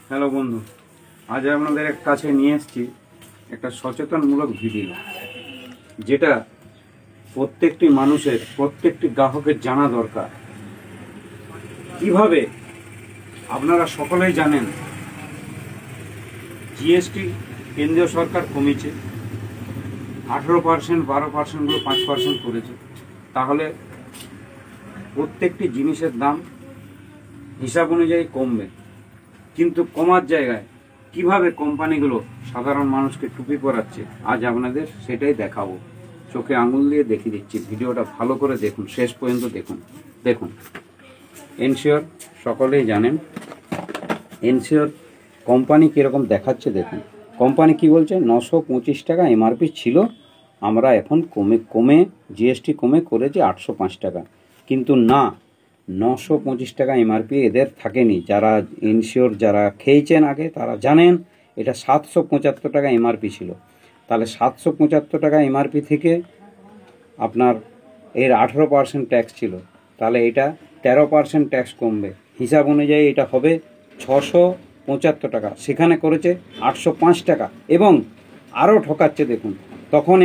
Hello বন্ধু, আজ আপনাদের কাছে নিয়ে এসেছি একটা সচেতনমূলক ভিডিও, যেটা প্রত্যেকটি মানুষের, প্রত্যেকটি গ্রাহকের জানা দরকার। কিভাবে আপনারা সকলেই জানেন জিএসটি কেন্দ্রীয় সরকার কমিয়েছে, 18%, 12%, 5% করেছে। তাহলে প্রত্যেকটি জিনিসের দাম হিসাব অনুযায়ী কমবে, কিন্তু কমার জায়গায় কিভাবে কোম্পানিগুলো সাধারণ মানুষকে টুপি পরাচ্ছে আজ আপনাদের সেটাই দেখাবো। চোখে আঙুল দিয়ে দেখিয়ে দিচ্ছি, ভিডিওটা ভালো করে দেখুন, শেষ পর্যন্ত দেখুন। এনশিওর সকলেই জানেন এনশিওর কোম্পানি কীরকম দেখাচ্ছে দেখুন। কোম্পানি কি বলছে, 925 টাকা এমআরপি ছিল, আমরা এখন কমে জিএসটি কমে করেছি 805 টাকা। কিন্তু না, 925 টাকা এমআরপি এদের থাকেনি। যারা এনশিওর যারা খেয়েছেন আগে তারা জানেন এটা 775 টাকা এমআরপি ছিল। তাহলে 775 টাকা এমআরপি থেকে আপনার এর 18% ট্যাক্স ছিল, তাহলে এটা 13% ট্যাক্স কমবে। হিসাব অনুযায়ী এটা হবে 675 টাকা, সেখানে করেছে 805 টাকা। এবং আরও ঠকাচ্ছে দেখুন, তখন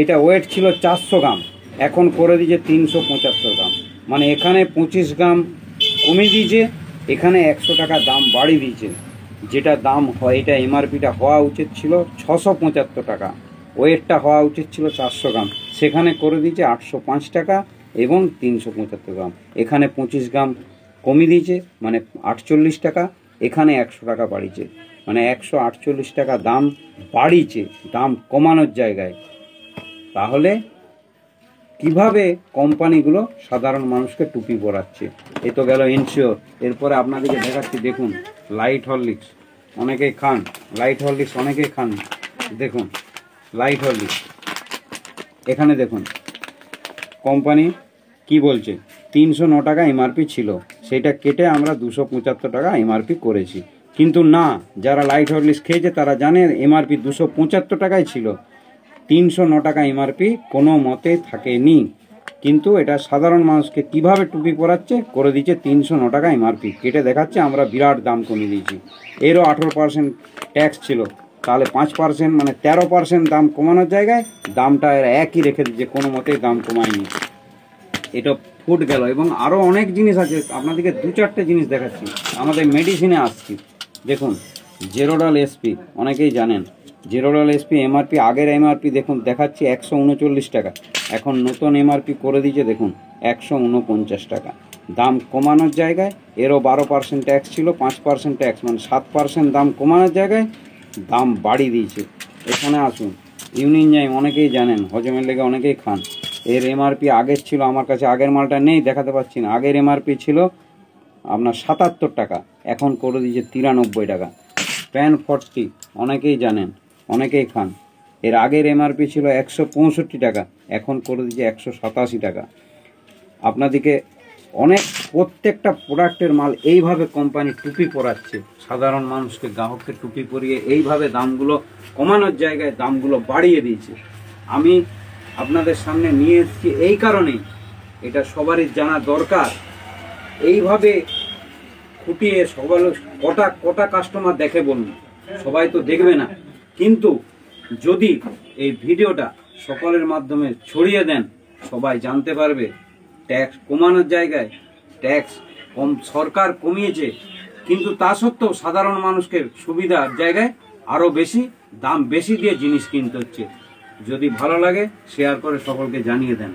এটা ওয়েট ছিল 400 গ্রাম, এখন করে দিয়েছে 375 গ্রাম। মানে এখানে 25 গ্রাম কমিয়ে দিয়েছে, এখানে 100 টাকা দাম বাড়িয়ে দিয়েছে। যেটা দাম হয়, এটা এমআরপিটা হওয়া উচিত ছিল 675 টাকা, ওয়েটটা হওয়া উচিত ছিল 400 গ্রাম, সেখানে করে দিয়েছে 805 টাকা এবং 375 গ্রাম। এখানে 25 গ্রাম কমিয়ে দিয়েছে, মানে 48 টাকা, এখানে 100 টাকা বাড়িয়েছে, মানে 148 টাকা দাম বাড়িয়েছে, দাম কমানোর জায়গায়। তাহলে কিভাবে কোম্পানিগুলো সাধারণ মানুষকে টুপি পরাচ্ছে? এ তো গেল এনশিওর। এরপরে আপনাদেরকে দেখাচ্ছি, দেখুন লাইট হরলিক্স অনেকেই খান, লাইট হরলিক্স অনেকেই খান। দেখুন লাইট হরলিক্স, এখানে দেখুন কোম্পানি কি বলছে, 309 টাকা এমআরপি ছিল, সেটা কেটে আমরা 275 টাকা এমআরপি করেছি। কিন্তু না, যারা লাইট হরলিক্স খেয়েছে তারা জানে এমআরপি 275 টাকাই ছিল, 309 টাকা এমআরপি কোনো মতে থাকেনি। কিন্তু এটা সাধারণ মানুষকে কিভাবে টুপি পরাচ্ছে, করে দিচ্ছে 309 টাকা এমআরপি, কেটে দেখাচ্ছে আমরা বিরাট দাম কমিয়ে দিয়েছি। এরও 18% ট্যাক্স ছিল, তাহলে 5% মানে 13% দাম কমানোর জায়গায় দামটা এরা একই রেখে দিচ্ছে, কোনো মতেই দাম কমায়নি। এটা ফুট গেল। এবং আরও অনেক জিনিস আছে, আপনাদেরকে 2-4টে জিনিস দেখাচ্ছি। আমাদের মেডিসিনে আসছি, দেখুন জেরোডাল এসপি অনেকেই জানেন, জেরোডাল এসপি এমআরপি আগের এমআরপি দেখুন দেখাচ্ছি 139 টাকা, এখন নতুন এমআরপি করে দিয়েছে দেখুন 149 টাকা। দাম কমানোর জায়গায় এরও 12% ট্যাক্স ছিল, 5% ট্যাক্স মানে 7% দাম কমানোর জায়গায় দাম বাড়িয়ে দিয়েছে। এখানে আসুন ইউনিনজাইম অনেকেই জানেন, হজমের লেগে অনেকেই খান, এর এমআরপি আগের ছিল, আমার কাছে আগের মালটা নেই দেখাতে পাচ্ছি না, আগের এমআরপি ছিল আপনার 77 টাকা, এখন করে দিয়েছে 93 টাকা। প্যান 40 অনেকেই জানেন, অনেকেই খান, এর আগের এমআরপি ছিল 165 টাকা, এখন করে দিয়েছে 187 টাকা। আপনাদেরকে অনেক প্রত্যেকটা প্রোডাক্টের মাল এইভাবে কোম্পানি টুপি পরাচ্ছে, সাধারণ মানুষকে গ্রাহককে টুপি পরিয়ে এইভাবে দামগুলো কমানোর জায়গায় দামগুলো বাড়িয়ে দিয়েছে। আমি আপনাদের সামনে নিয়ে এসেছি এই কারণেই, এটা সবারই জানা দরকার। এইভাবে খুঁটিয়ে সবাই কটা কাস্টমার দেখে বলুন, সবাই তো দেখবে না। কিন্তু যদি এই ভিডিওটা সকলের মাধ্যমে ছড়িয়ে দেন, সবাই জানতে পারবে ট্যাক্স কমানোর জায়গায় ট্যাক্স কম সরকার কমিয়েছে, কিন্তু তা সত্ত্বেও সাধারণ মানুষকে সুবিধার জায়গায় আরও বেশি দাম বেশি দিয়ে জিনিস কিনতে হচ্ছে। যদি ভালো লাগে শেয়ার করে সকলকে জানিয়ে দেন।